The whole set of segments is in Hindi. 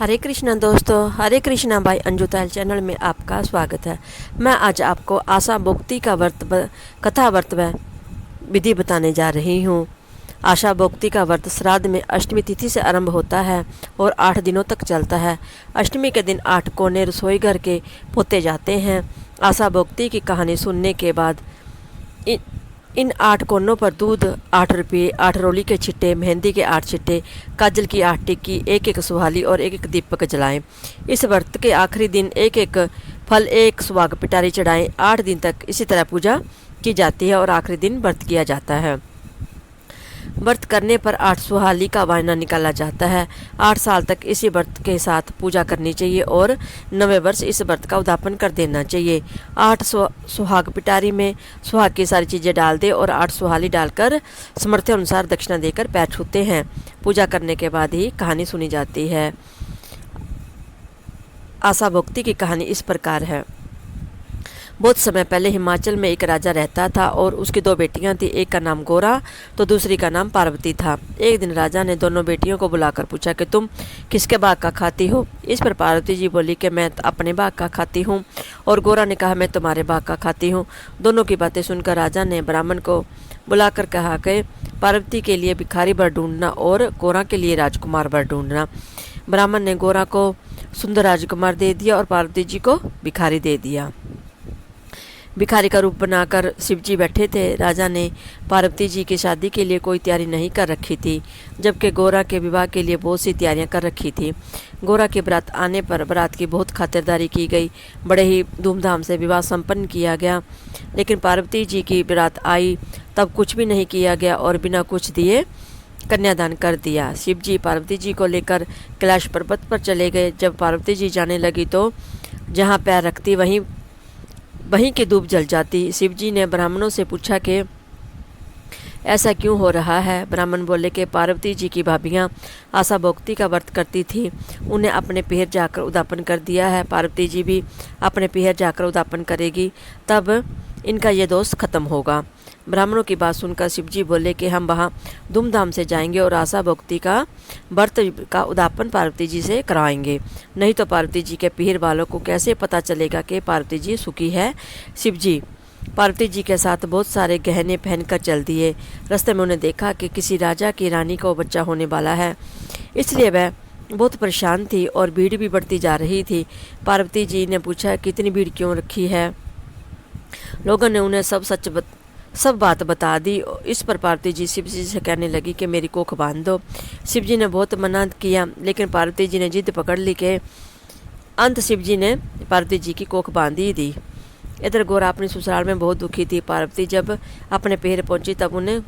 हरे कृष्णा दोस्तों, हरे कृष्णा भाई अंजू तायल चैनल में आपका स्वागत है। मैं आज आपको आशा भोक्ति का कथा व्रत व विधि बताने जा रही हूँ। आशा भोक्ति का व्रत श्राद्ध में अष्टमी तिथि से आरंभ होता है और 8 दिनों तक चलता है। अष्टमी के दिन 8 कोने रसोई घर के पोते जाते हैं। आशा भोक्ति की कहानी सुनने के बाद इन 8 कोनों पर दूध 8 रुपये, 8 रोली के छिट्टे, मेहंदी के 8 छिट्टे, काजल की 8 टिक्की, एक सुहाली और एक दीपक जलाएं। इस व्रत के आखिरी दिन एक फल, एक सुहाग पिटारी चढ़ाएं। 8 दिन तक इसी तरह पूजा की जाती है और आखिरी दिन व्रत किया जाता है। व्रत करने पर 8 सुहाली का वायना निकाला जाता है। 8 साल तक इसी व्रत के साथ पूजा करनी चाहिए और 9वें वर्ष इस व्रत का उद्यापन कर देना चाहिए। 8 सुहाग पिटारी में सुहाग की सारी चीज़ें डाल दे और 8 सुहाली डालकर सामर्थ्य अनुसार दक्षिणा देकर पैर छूते हैं। पूजा करने के बाद ही कहानी सुनी जाती है। आशा भोक्ति की कहानी इस प्रकार है। बहुत समय पहले हिमाचल में एक राजा रहता था और उसकी 2 बेटियां थी। एक का नाम गोरा तो दूसरी का नाम पार्वती था। एक दिन राजा ने दोनों बेटियों को बुलाकर पूछा कि तुम किसके बाग का खाती हो। इस पर पार्वती जी बोली कि मैं अपने बाग का खाती हूँ, और गोरा ने कहा मैं तुम्हारे बाग का खाती हूँ। दोनों की बातें सुनकर राजा ने ब्राह्मण को बुलाकर कहा कि पार्वती के लिए भिखारी वर ढूंढना और गोरा के लिए राजकुमार वर ढूंढना। ब्राह्मण ने गोरा को सुंदर राजकुमार दे दिया और पार्वती जी को भिखारी दे दिया। भिखारी का रूप बनाकर शिवजी बैठे थे। राजा ने पार्वती जी की शादी के लिए कोई तैयारी नहीं कर रखी थी, जबकि गोरा के विवाह के लिए बहुत सी तैयारियां कर रखी थी। गोरा की बारात आने पर बारात की बहुत खातिरदारी की गई। बड़े ही धूमधाम से विवाह संपन्न किया गया। लेकिन पार्वती जी की बारात आई तब कुछ भी नहीं किया गया और बिना कुछ दिए कन्यादान कर दिया। शिवजी पार्वती जी को लेकर कैलाश पर्वत पर चले गए। जब पार्वती जी जाने लगी तो जहाँ पैर रखती वहीं की धूप जल जाती। शिवजी ने ब्राह्मणों से पूछा कि ऐसा क्यों हो रहा है। ब्राह्मण बोले कि पार्वती जी की भाभियाँ आशा भोक्ति का व्रत करती थी, उन्हें अपने पीहर जाकर उद्यापन कर दिया है। पार्वती जी भी अपने पीहर जाकर उद्यापन करेगी, तब इनका ये दोष खत्म होगा। ब्राह्मणों की बात सुनकर शिवजी बोले कि हम वहाँ धूमधाम से जाएंगे और आशा भोक्ति का व्रत का उद्यापन पार्वती जी से कराएंगे, नहीं तो पार्वती जी के पीहर वालों को कैसे पता चलेगा कि पार्वती जी सुखी है। शिवजी पार्वती जी के साथ बहुत सारे गहने पहनकर चल दिए। रास्ते में उन्हें देखा कि किसी राजा की रानी को बच्चा होने वाला है, इसलिए वह बहुत परेशान थी और भीड़ भी बढ़ती जा रही थी। पार्वती जी ने पूछा कितनी भीड़ क्यों रखी है। लोगों ने उन्हें सब बात बता दी। इस पर पार्वती जी शिव जी से कहने लगी कि मेरी कोख बांध दो। शिव जी ने बहुत मना किया, लेकिन पार्वती जी ने जिद पकड़ ली कि अंत शिव जी ने पार्वती जी की कोख बांध ही दी। इधर गोरा अपनी ससुराल में बहुत दुखी थी। पार्वती जब अपने पीहर पहुंची तब उन्हें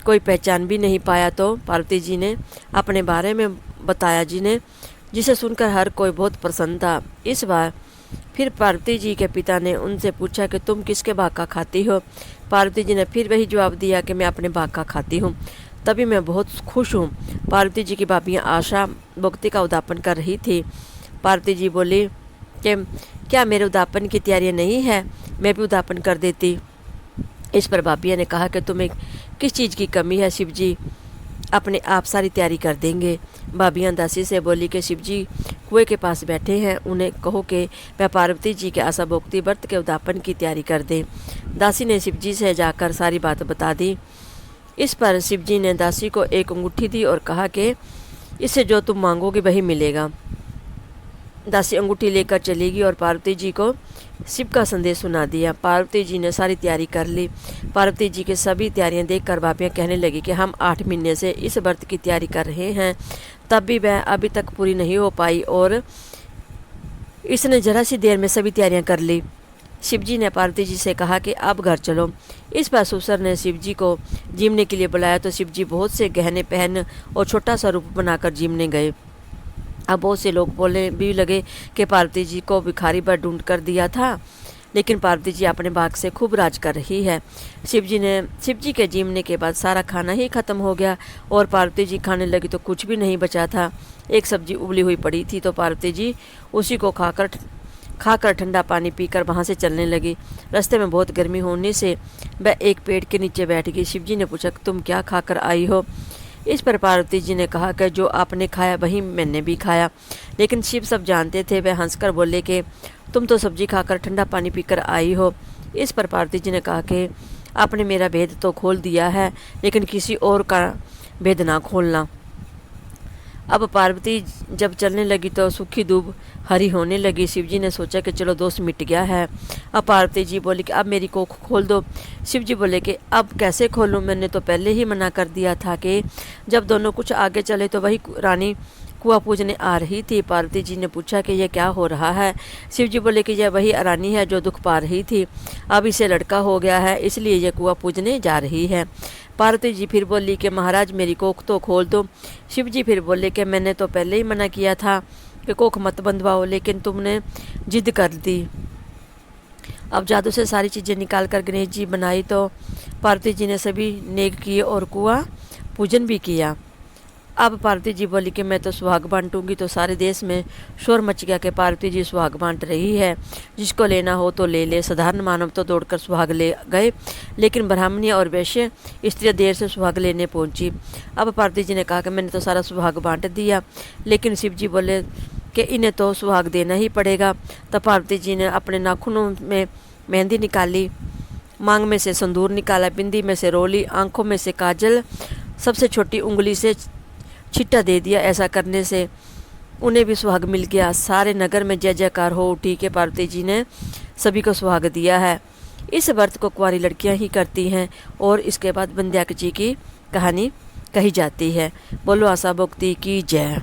कोई पहचान भी नहीं पाया, तो पार्वती जी ने अपने बारे में बताया जिसे सुनकर हर कोई बहुत प्रसन्न था। इस बार फिर पार्वती जी के पिता ने उनसे पूछा कि तुम किसके बाग का खाती हो। पार्वती जी ने फिर वही जवाब दिया कि मैं अपने बाग का खाती हूँ। तभी मैं बहुत खुश हूँ। पार्वती जी की भाभियाँ आशा भोक्ति का उद्यापन कर रही थी। पार्वती जी बोली कि क्या मेरे उद्यापन की तैयारियाँ नहीं है, मैं भी उद्यापन कर देती। इस पर भाभिया ने कहा कि तुम्हें किस चीज़ की कमी है, शिवजी अपने आप सारी तैयारी कर देंगे। भाभियाँ दासी से बोली कि शिवजी कुएं के पास बैठे हैं, उन्हें कहो कि वह पार्वती जी के आशा भोक्ति व्रत के उद्यापन की तैयारी कर दें। दासी ने शिवजी से जाकर सारी बात बता दी। इस पर शिवजी ने दासी को एक अंगूठी दी और कहा कि इससे जो तुम मांगोगे वही मिलेगा। दासी अंगूठी लेकर चलेगी और पार्वती जी को शिव का संदेश सुना दिया। पार्वती जी ने सारी तैयारी कर ली। पार्वती जी की सभी तैयारियां देखकर भाभियाँ कहने लगी कि हम 8 महीने से इस व्रत की तैयारी कर रहे हैं, तब भी वह अभी तक पूरी नहीं हो पाई और इसने जरा सी देर में सभी तैयारियां कर ली। शिवजी ने पार्वती जी से कहा कि अब घर चलो। इस पर ससुर ने शिवजी को जीमने के लिए बुलाया, तो शिवजी बहुत से गहने पहन और छोटा सा रूप बनाकर जीमने गए। अब बहुत से लोग बोलने भी लगे कि पार्वती जी को भिखारी वर ढूंढ कर दिया था, लेकिन पार्वती जी अपने बाग से खूब राज कर रही है। शिवजी के जीमने के बाद सारा खाना ही खत्म हो गया और पार्वती जी खाने लगी तो कुछ भी नहीं बचा था। एक सब्जी उबली हुई पड़ी थी, तो पार्वती जी उसी को खाकर ठंडा पानी पीकर वहाँ से चलने लगी। रास्ते में बहुत गर्मी होने से वह एक पेड़ के नीचे बैठ गई। शिवजी ने पूछा तुम क्या खाकर आई हो। इस पर पार्वती जी ने कहा कि जो आपने खाया वही मैंने भी खाया। लेकिन शिव सब जानते थे। वह हंसकर बोले कि तुम तो सब्जी खाकर ठंडा पानी पीकर आई हो। इस पर पार्वती जी ने कहा कि आपने मेरा भेद तो खोल दिया है, लेकिन किसी और का भेद ना खोलना। अब पार्वती जब चलने लगी तो सूखी दूब हरी होने लगी। शिवजी ने सोचा कि चलो दोस्त मिट गया है। अब पार्वती जी बोली कि अब मेरी कोख खोल दो। शिवजी बोले कि अब कैसे खोलूं, मैंने तो पहले ही मना कर दिया था कि जब दोनों कुछ आगे चले तो वही रानी कुआं पूजने आ रही थी। पार्वती जी ने पूछा कि यह क्या हो रहा है। शिवजी बोले कि यह वही रानी है जो दुख पा रही थी, अब इसे लड़का हो गया है इसलिए यह कुआं पूजने जा रही है। पार्वती जी फिर बोली कि महाराज मेरी कोख तो खोल दो। शिवजी फिर बोले कि मैंने तो पहले ही मना किया था कि कोख मत बंधवाओ, लेकिन तुमने जिद कर दी। अब जादू से सारी चीज़ें निकाल कर गणेश जी बनाई तो पार्वती जी ने सभी नेक किए और कुआं पूजन भी किया। अब पार्वती जी बोली कि मैं तो सुहाग बांटूंगी, तो सारे देश में शोर मच गया कि पार्वती जी सुहाग बांट रही है, जिसको लेना हो तो ले ले। साधारण मानव तो दौड़कर सुहाग ले गए, लेकिन ब्राह्मणी और वैश्य स्त्रियाँ देर से सुहाग लेने पहुंची। अब पार्वती जी ने कहा कि मैंने तो सारा सुहाग बांट दिया, लेकिन शिव जी बोले कि इन्हें तो सुहाग देना ही पड़ेगा। तब पार्वती जी ने अपने नाखूनों में मेहंदी निकाली, मांग में से संदूर निकाला, बिंदी में से रोली, आंखों में से काजल, सबसे छोटी उंगली से छिट्टा दे दिया। ऐसा करने से उन्हें भी सुहाग मिल गया। सारे नगर में जय जयकार हो उठी कि पार्वती जी ने सभी को सुहाग दिया है। इस व्रत को कुंवारी लड़कियां ही करती हैं और इसके बाद बंध्याक जी की कहानी कही जाती है। बोलो आशा भक्ति की जय।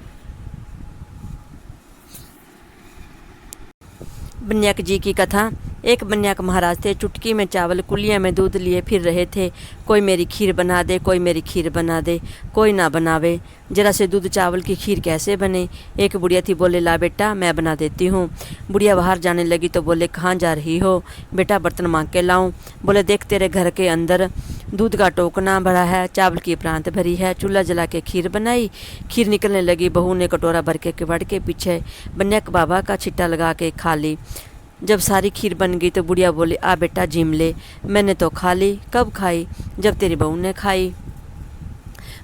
बन्याक जी की कथा। एक बन्याक महाराज थे, चुटकी में चावल कुलिया में दूध लिए फिर रहे थे। कोई मेरी खीर बना दे, कोई मेरी खीर बना दे, कोई ना बनावे। जरा से दूध चावल की खीर कैसे बने। एक बुढ़िया थी, बोले ला बेटा मैं बना देती हूँ। बुढ़िया बाहर जाने लगी तो बोले कहाँ जा रही हो। बेटा बर्तन मांग के लाऊं। बोले देख तेरे घर के अंदर दूध का टोकना भरा है, चावल की प्रांत भरी है। चूल्हा जला के खीर बनाई। खीर निकलने लगी। बहू ने कटोरा भर के किवाड़ के पीछे बन्याक बाबा का छिट्टा लगा के खा ली। जब सारी खीर बन गई तो बुढ़िया बोली आ बेटा जिम ले। मैंने तो खा ली। कब खाई? जब तेरी बहू ने खाई।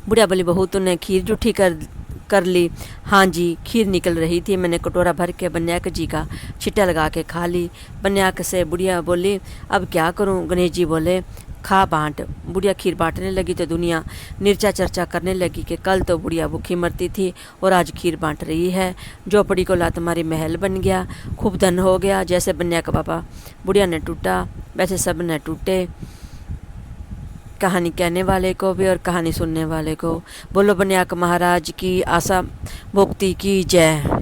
बुढ़िया बोली बहू तूने खीर जूठी कर ली? हाँ जी, खीर निकल रही थी, मैंने कटोरा भर के बन्याक जी का छिट्टा लगा के खा ली। बन्याक से बुढ़िया बोली अब क्या करूं? गणेश जी बोले खा बांट। बुढ़िया खीर बांटने लगी तो दुनिया निर्चा चर्चा करने लगी कि कल तो बुढ़िया भूखी मरती थी और आज खीर बांट रही है। झोपड़ी को लात मारी महल बन गया, खूब धन हो गया। जैसे बन्याक बाबा बुढ़िया ने टूटा वैसे सब ने टूटे, कहानी कहने वाले को भी और कहानी सुनने वाले को। बोलो बन्याक महाराज की आशा भक्ति की जय।